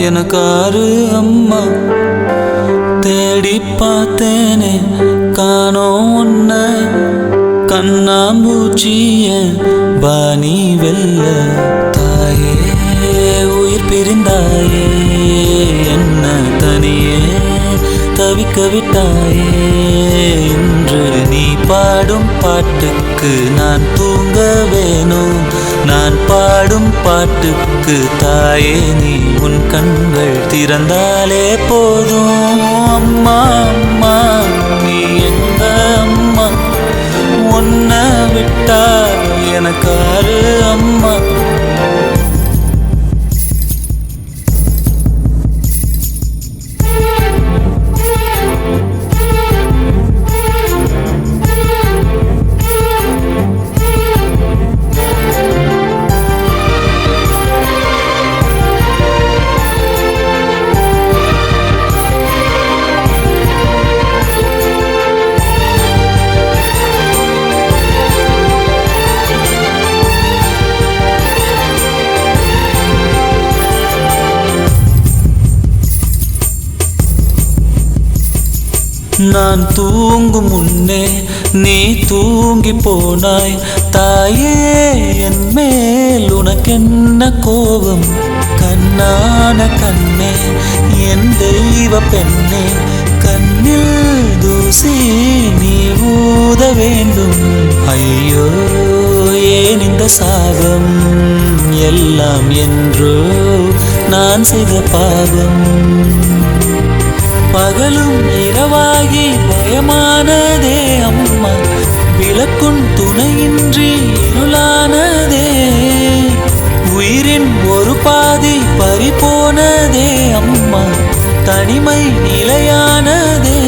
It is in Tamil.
எனக்காரு அம்மா. தேடி பார்த்தேனே காணோம் உன்ன, கண்ணாம்பூச்சிய பாணி வெல்ல. தாயே உயிர் பிரிந்தாயே, என்ன தனியே தவிக்க விட்டாயே. இன்று நீ பாடும் பாட்டுக்கு நான் தூங்க வேணும். நான் பாடும் பாட்டுக்கு தாயே நீ உன் கண்கள் திறந்தாலே போதும். அம்மா அம்மா நீ எங்க அம்மா, உன்னை விட்டா எனக்காரு அம்மா. நான் தூங்கும் முன்னே நீ தூங்கி போனாய். தாயே என் மேல் உனக்கென்ன கோபம்? கண்ணான கண்ணே என் தெய்வ பெண்ணே, கண்ணில் தூசி நீ ஊத வேண்டும். ஐயோ ஏன் இந்த சாபம் எல்லாம் என்றோ நான் செய்த பாவம். பகலும் இரவாகி பயமானதே அம்மா, விளக்குன் துணையின்றி இருளானதே. உயிரின் ஒரு பாதி பறிபோனதே அம்மா, தனிமை நிலையானதே.